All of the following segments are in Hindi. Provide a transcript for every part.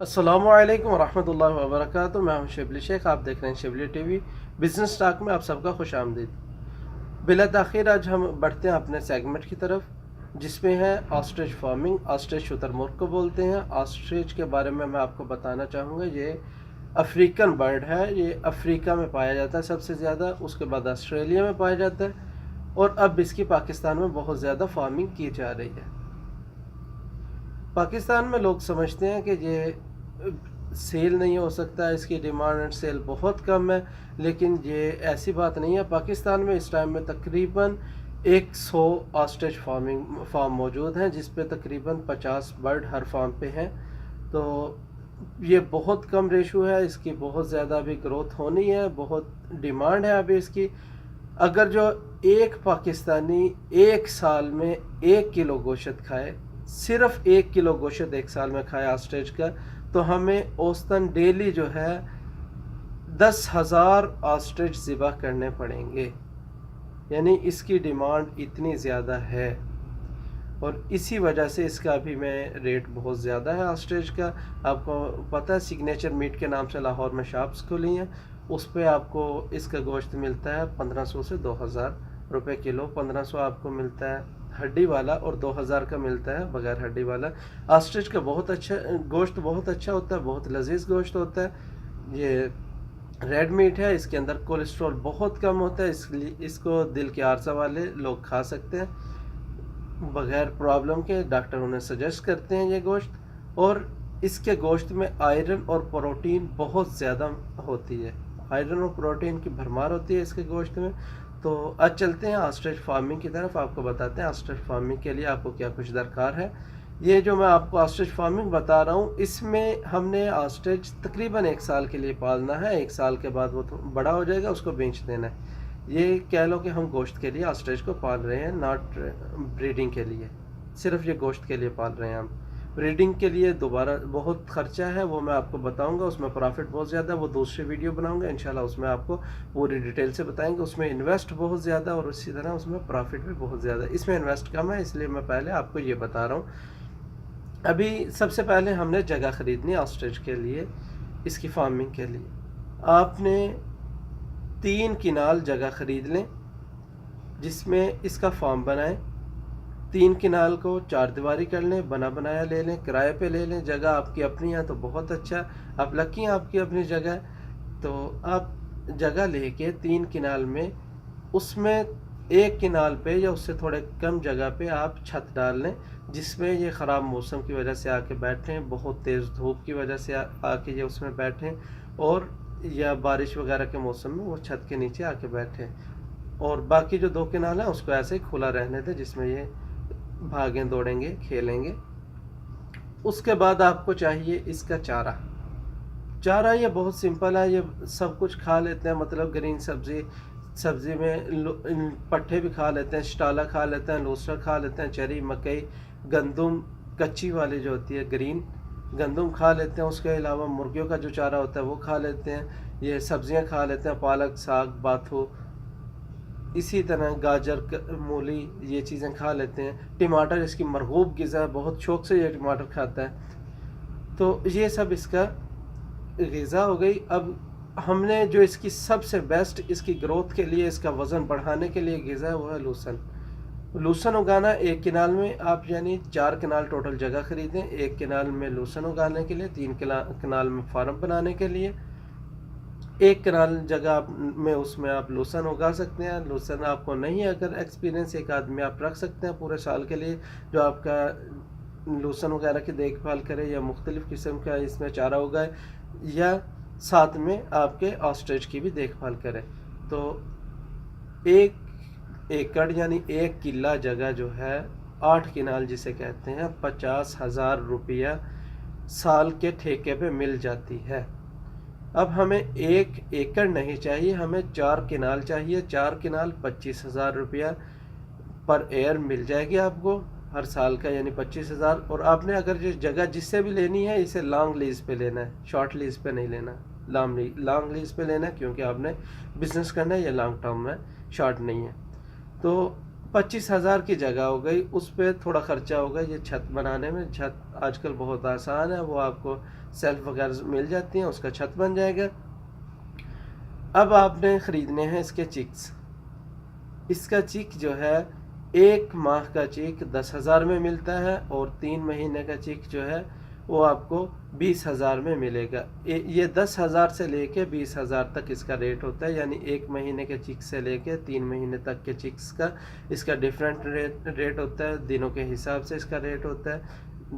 अस्सलामुअलैकुम वरहमतुल्लाहि वबरकातुहू। मैं हूं शिबली शेख, आप देख रहे हैं शिबली टीवी। बिजनेस टॉक में आप सबका खुश आमदीद। बिला ताखीर आज हम बढ़ते हैं अपने सेगमेंट की तरफ, जिसमें है ऑस्ट्रिच फार्मिंग। ऑस्ट्रिच शुतुरमुर्ग को बोलते हैं। ऑस्ट्रिच के बारे में मैं आपको बताना चाहूँगा। ये अफ्रीकन बर्ड है। ये अफ्रीका में पाया जाता है सबसे ज़्यादा, उसके बाद ऑस्ट्रेलिया में पाया जाता है, और अब इसकी पाकिस्तान में बहुत ज़्यादा फार्मिंग की जा रही है। पाकिस्तान में लोग समझते हैं कि ये सेल नहीं हो सकता, इसकी डिमांड एंड सेल बहुत कम है, लेकिन ये ऐसी बात नहीं है। पाकिस्तान में इस टाइम में तकरीबन 100 ऑस्ट्रिच फार्म मौजूद हैं, जिस पे तकरीबन 50 बर्ड हर फार्म पे हैं। तो ये बहुत कम रेशो है, इसकी बहुत ज़्यादा अभी ग्रोथ होनी है, बहुत डिमांड है अभी इसकी। अगर जो एक पाकिस्तानी एक साल में 1 किलो गोश्त खाए, सिर्फ 1 किलो गोश्त एक साल में खाए ऑस्ट्रिच का, तो हमें औसतन डेली जो है 10,000 ऑस्ट्रिच ज़िबा करने पड़ेंगे। यानी इसकी डिमांड इतनी ज़्यादा है, और इसी वजह से इसका अभी में रेट बहुत ज़्यादा है ऑस्ट्रिच का। आपको पता है, सिग्नेचर मीट के नाम से लाहौर में शॉप्स खुली हैं, उस पर आपको इसका गोश्त मिलता है 1500 से 2000 रुपये किलो। 1500 आपको मिलता है हड्डी वाला, और 2000 का मिलता है बगैर हड्डी वाला। ऑस्ट्रिच का बहुत अच्छा गोश्त, बहुत अच्छा होता है, बहुत लजीज गोश्त होता है। ये रेड मीट है, इसके अंदर कोलेस्ट्रॉल बहुत कम होता है, इसलिए इसको दिल के आर्जा वाले लोग खा सकते हैं बगैर प्रॉब्लम के। डॉक्टर उन्हें सजेस्ट करते हैं ये गोश्त, और इसके गोश्त में आयरन और प्रोटीन बहुत ज़्यादा होती है। आयरन और प्रोटीन की भरमार होती है इसके गोश्त में। तो आज चलते हैं ऑस्ट्रिच फार्मिंग की तरफ, आपको बताते हैं ऑस्ट्रिच फार्मिंग के लिए आपको क्या कुछ दरकार है। ये जो मैं आपको ऑस्ट्रिच फार्मिंग बता रहा हूँ, इसमें हमने ऑस्ट्रिच तकरीबन 1 साल के लिए पालना है। 1 साल के बाद वो तो बड़ा हो जाएगा, उसको बेच देना है। ये कह लो कि हम गोश्त के लिए ऑस्ट्रिच को पाल रहे हैं, नॉट ब्रीडिंग के लिए। सिर्फ ये गोश्त के लिए पाल रहे हैं हम। ब्रीडिंग के लिए दोबारा बहुत खर्चा है, वो मैं आपको बताऊंगा। उसमें प्रॉफिट बहुत ज़्यादा है, वो दूसरी वीडियो बनाऊंगा इंशाल्लाह, उसमें आपको पूरी डिटेल से बताएंगे। उसमें इन्वेस्ट बहुत ज़्यादा, और उसी तरह उसमें प्रॉफिट भी बहुत ज़्यादा। इसमें इन्वेस्ट कम है, इसलिए मैं पहले आपको ये बता रहा हूँ। अभी सबसे पहले हमने जगह ख़रीदनी ऑस्ट्रिच के लिए, इसकी फार्मिंग के लिए। आपने 3 किनाल जगह ख़रीद लें जिसमें इसका फार्म बनाएं। 3 किनाल को 4 दीवारी कर लें, बना बनाया ले लें, किराए पे ले लें। जगह आपकी अपनी है तो बहुत अच्छा, आप लकी हैं, आपकी अपनी जगह है। तो आप जगह लेके 3 किनाल में, उसमें 1 किनाल पे या उससे थोड़े कम जगह पे आप छत डाल लें, जिसमें ये ख़राब मौसम की वजह से आके बैठें, बहुत तेज़ धूप की वजह से आके ये उसमें बैठें, और या बारिश वगैरह के मौसम में वो छत के नीचे आके बैठे। और बाकी जो 2 किनाल है उसको ऐसे ही खुला रहने दें, जिसमें ये भागें, दौड़ेंगे, खेलेंगे। उसके बाद आपको चाहिए इसका चारा। चारा ये बहुत सिंपल है, ये सब कुछ खा लेते हैं, मतलब ग्रीन सब्जी में पट्ठे भी खा लेते हैं, शटाला खा लेते हैं, लोसरा खा लेते हैं, चरी, मकई, गंदुम, कच्ची वाली जो होती है ग्रीन गंदुम खा लेते हैं। उसके अलावा मुर्गियों का जो चारा होता है वो खा लेते हैं। ये सब्जियां खा लेते हैं, पालक, साग, बाथू, इसी तरह गाजर, मूली, ये चीज़ें खा लेते हैं। टमाटर इसकी मरगूब ग़िज़ा है, बहुत शौक से ये टमाटर खाता है। तो ये सब इसका ग़िज़ा हो गई। अब हमने जो इसकी सबसे बेस्ट, इसकी ग्रोथ के लिए, इसका वज़न बढ़ाने के लिए ग़िज़ा है, वो है लूसन। लूसन उगाना 1 किनाल में आप, यानी 4 किनाल टोटल जगह खरीदें। 1 किनाल में लूसन उगाने के लिए, 3 किनाल में फार्म बनाने के लिए। 1 किनाल जगह में उसमें आप लूसन उगा सकते हैं। लूसन आपको नहीं है अगर एक्सपीरियंस, एक आदमी आप रख सकते हैं पूरे साल के लिए, जो आपका लूसन वगैरह की देखभाल करे, या मुख्तलिफ़ किस्म का इसमें चारा उगाए, या साथ में आपके ऑस्ट्रिच की भी देखभाल करे। तो 1 एकड़ यानी 1 किला जगह जो है, 8 किनाल जिसे कहते हैं, 50,000 रुपया साल के ठेके पे मिल जाती है। अब हमें 1 एकड़ नहीं चाहिए, हमें 4 किनाल चाहिए। 4 किनाल 25,000 रुपया पर ईयर मिल जाएगी आपको हर साल का, यानी 25,000। और आपने अगर जो जगह जिससे भी लेनी है, इसे लॉन्ग लीज पे लेना है, शॉर्ट लीज पे नहीं लेना। लॉन्ग लीज पे लेना है, क्योंकि आपने बिजनेस करना है, ये लॉन्ग टर्म में, शॉर्ट नहीं है। तो 25,000 की जगह हो गई, उस पे थोड़ा खर्चा होगा ये छत बनाने में। छत आजकल बहुत आसान है, वो आपको सेल्फ वगैरह मिल जाती हैं, उसका छत बन जाएगा। अब आपने ख़रीदने हैं इसके चिक्स। इसका चिक जो है 1 माह का चिक 10,000 में मिलता है, और 3 महीने का चिक जो है वो आपको 20,000 में मिलेगा। ये 10,000 से लेके 20,000 तक इसका रेट होता है, यानी 1 महीने के चिक से लेके 3 महीने तक के चिक्स का इसका डिफरेंट रेट होता है। दिनों के हिसाब से इसका रेट होता है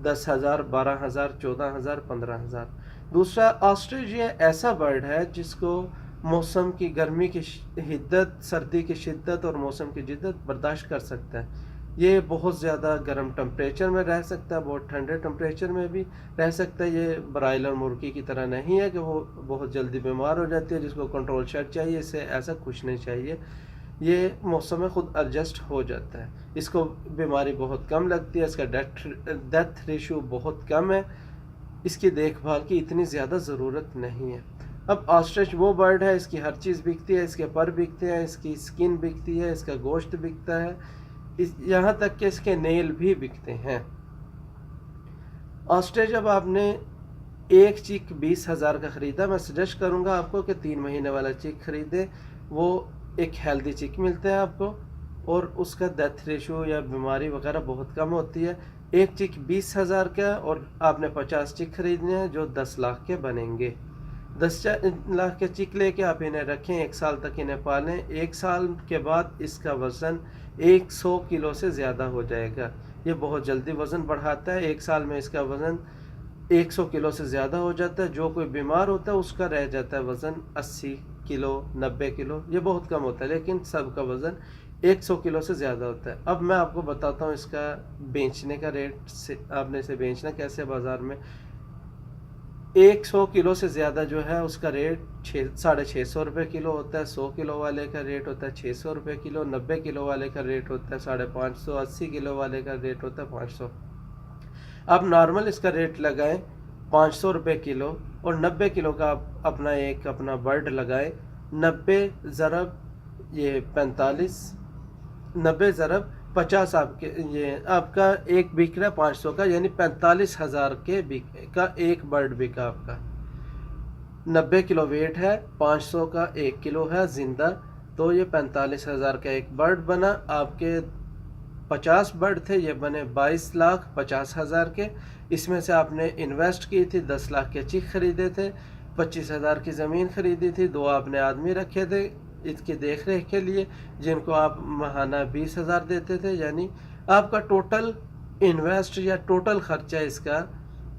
10,000, 12,000, 14,000, 15,000। दूसरा, ऑस्ट्रिच ये ऐसा बर्ड है जिसको मौसम की गर्मी की हिद्दत, सर्दी की शिद्दत और मौसम की जिद्दत बर्दाश्त कर सकता है। ये बहुत ज़्यादा गर्म टेम्परेचर में रह सकता है, बहुत ठंडे टेम्परेचर में भी रह सकता है। ये ब्रायलर मुर्गी की तरह नहीं है कि वो बहुत जल्दी बीमार हो जाती है, जिसको कंट्रोल शेड चाहिए, इससे ऐसा कुछ नहीं चाहिए। ये मौसम में ख़ुद एडजस्ट हो जाता है, इसको बीमारी बहुत कम लगती है, इसका डेथ रेशो बहुत कम है, इसकी देखभाल की इतनी ज़्यादा ज़रूरत नहीं है। अब ऑस्ट्रिच वो बर्ड है, इसकी हर चीज़ बिकती है, इसके पर बिकते हैं, इसकी स्किन बिकती है, इसका गोश्त बिकता है, यहाँ तक कि इसके नेल भी बिकते हैं। ऑस्ट्रिच जब आपने एक चिक 20,000 का ख़रीदा, मैं सजेस्ट करूँगा आपको कि 3 महीने वाला चिक ख़रीदे। वो एक हेल्दी चिक मिलते हैं आपको, और उसका डेथ रेशो या बीमारी वगैरह बहुत कम होती है। एक चिक 20,000 का, और आपने 50 चिक ख़रीदने हैं जो 10 लाख के बनेंगे। 10 लाख के चिक लेके आप इन्हें रखें, 1 साल तक इन्हें पालें। 1 साल के बाद इसका वज़न 100 किलो से ज़्यादा हो जाएगा। ये बहुत जल्दी वज़न बढ़ाता है, 1 साल में इसका वज़न 100 किलो से ज़्यादा हो जाता है। जो कोई बीमार होता है उसका रह जाता है वज़न 80 किलो, 90 किलो, ये बहुत कम होता है, लेकिन सबका वज़न 100 किलो से ज़्यादा होता है। अब मैं आपको बताता हूँ इसका बेचने का रेट, से आपने इसे बेचना कैसे बाज़ार में। 100 किलो से ज़्यादा जो है उसका रेट 650 रुपये किलो होता है। 100 किलो वाले का रेट होता है 600 रुपये किलो। 90 किलो वाले का रेट होता है 550। 80 किलो वाले का रेट होता है 500। अब नॉर्मल इसका रेट लगाएं 500 रुपये किलो, और 90 किलो का आप अपना बर्ड लगाएं। 90 ज़रब ये 45, 90 ज़रब 50, आपके ये आपका एक बिक रहा है 500 का, यानी 45,000 के का एक बर्ड बिका आपका। 90 किलो वेट है, 500 का 1 किलो है जिंदा, तो ये 45,000 का एक बर्ड बना। आपके 50 बर्ड थे, ये बने 22,50,000 के। इसमें से आपने इन्वेस्ट की थी 10 लाख के चिक खरीदे थे, 25,000 की ज़मीन खरीदी थी, 2 आपने आदमी रखे थे इसकी देख रेख के लिए, जिनको आप माहाना 20,000 देते थे। यानी आपका टोटल इन्वेस्ट या टोटल खर्चा इसका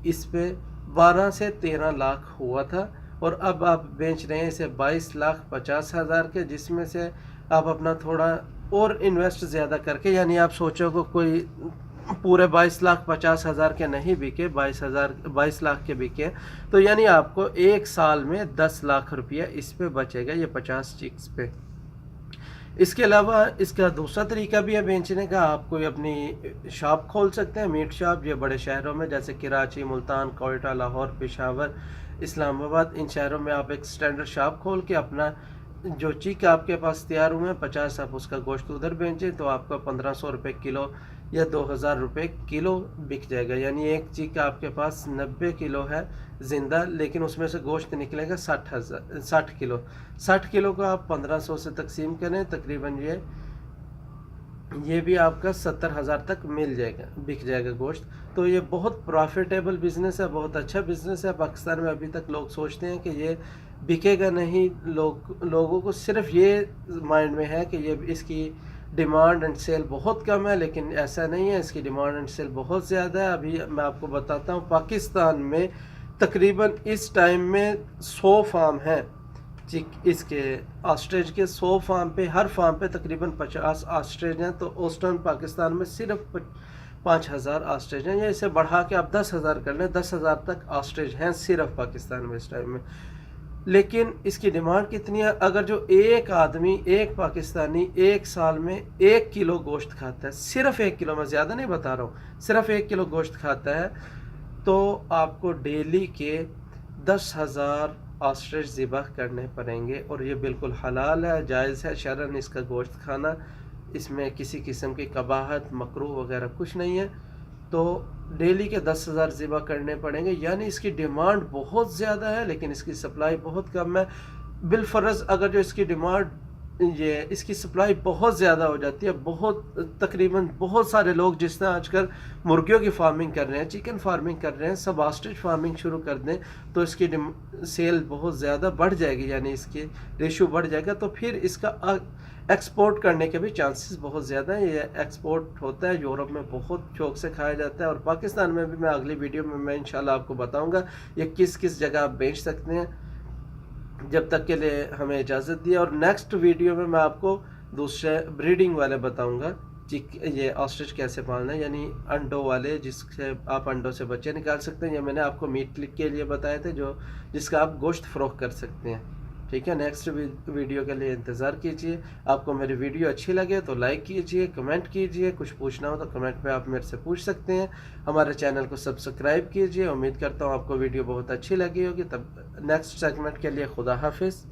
इस पे 12 से 13 लाख हुआ था, और अब आप बेच रहे हैं इसे 22,50,000 के, जिसमें से आप अपना थोड़ा और इन्वेस्ट ज़्यादा करके, यानी आप सोचोगे कोई पूरे 22,50,000 के नहीं बिके, 22 लाख के बिके, तो यानी आपको 1 साल में 10 लाख रुपया इस पे बचेगा, ये 50 चिक्स पे। इसके अलावा इसका दूसरा तरीका भी है बेचने का। आप कोई अपनी शॉप खोल सकते हैं, मीट शॉप। ये बड़े शहरों में जैसे कराची, मुल्तान, कोयटा, लाहौर, पेशावर, इस्लामाबाद, इन शहरों में आप एक स्टैंडर्ड शॉप खोल के अपना जो चिक आपके पास तैयार हुए हैं 50, आप उसका गोश्त उधर बेचें, तो आपका 1,500 रुपये किलो या 2,000 रुपये किलो बिक जाएगा। यानी एक चिक आपके पास 90 किलो है ज़िंदा, लेकिन उसमें से गोश्त निकलेगा 60 किलो। 60 किलो को आप 1,500 से तकसीम करें, तकरीबन ये भी आपका 70,000 तक मिल जाएगा, बिक जाएगा गोश्त। तो ये बहुत प्रॉफिटेबल बिज़नेस है, बहुत अच्छा बिज़नेस है। पाकिस्तान में अभी तक लोग सोचते हैं कि ये बिकेगा नहीं, लोगों को सिर्फ ये माइंड में है कि ये इसकी डिमांड एंड सेल बहुत कम है, लेकिन ऐसा नहीं है, इसकी डिमांड एंड सेल बहुत ज़्यादा है। अभी मैं आपको बताता हूँ, पाकिस्तान में तकरीबन इस टाइम में 100 फार्म हैं इसके ऑस्ट्रिच के। 100 फार्म पे, हर फार्म पे तकरीबन 50 ऑस्ट्रिच हैं। तो उस टाइम पाकिस्तान में सिर्फ 5,000 ऑस्ट्रिच हैं, या इसे बढ़ा के आप 10,000 कर लें, 10,000 तक ऑस्ट्रिच हैं सिर्फ पाकिस्तान में इस टाइम में। लेकिन इसकी डिमांड कितनी है? अगर जो एक आदमी, एक पाकिस्तानी 1 साल में 1 किलो गोश्त खाता है, सिर्फ 1 किलो, मैं ज़्यादा नहीं बता रहा हूँ, सिर्फ 1 किलो गोश्त खाता है, तो आपको डेली के 10,000 ऑस्ट्रिच ज़िबह करने पड़ेंगे। और ये बिल्कुल हलाल है, जायज़ है शरन इसका गोश्त खाना। इसमें किसी किस्म की कबाहत मकरूह वगैरह कुछ नहीं है। तो डेली के 10,000 ज़िबा करने पड़ेंगे, यानी इसकी डिमांड बहुत ज़्यादा है लेकिन इसकी सप्लाई बहुत कम है। बिलफर्ज अगर जो इसकी डिमांड ये इसकी सप्लाई बहुत ज़्यादा हो जाती है, तकरीबन बहुत सारे लोग जिस तरह आजकल मुर्गियों की फार्मिंग कर रहे हैं, चिकन फार्मिंग कर रहे हैं, सब ऑस्ट्रिच फार्मिंग शुरू कर दें तो इसकी सेल बहुत ज़्यादा बढ़ जाएगी, यानी इसकी रेशो बढ़ जाएगा। तो फिर इसका एक्सपोर्ट करने के भी चांसेस बहुत ज़्यादा हैं। ये एक्सपोर्ट होता है, यूरोप में बहुत शौक से खाया जाता है और पाकिस्तान में भी मैं अगली वीडियो में मैं इंशाल्लाह आपको बताऊंगा ये किस किस जगह आप बेच सकते हैं। जब तक के लिए हमें इजाज़त दी, और नेक्स्ट वीडियो में मैं आपको दूसरे ब्रीडिंग वाले बताऊंगा ये ऑस्ट्रिच कैसे पालना है, यानी अंडों वाले जिससे आप अंडों से बच्चे निकाल सकते हैं। या मैंने आपको मीट के लिए बताए थे जिसका आप गोश्त फ़रोख्त कर सकते हैं। ठीक है, नेक्स्ट वीडियो के लिए इंतज़ार कीजिए। आपको मेरी वीडियो अच्छी लगे तो लाइक कीजिए, कमेंट कीजिए, कुछ पूछना हो तो कमेंट में आप मेरे से पूछ सकते हैं। हमारे चैनल को सब्सक्राइब कीजिए। उम्मीद करता हूँ आपको वीडियो बहुत अच्छी लगी होगी। तब नेक्स्ट सेगमेंट के लिए खुदा हाफिज़।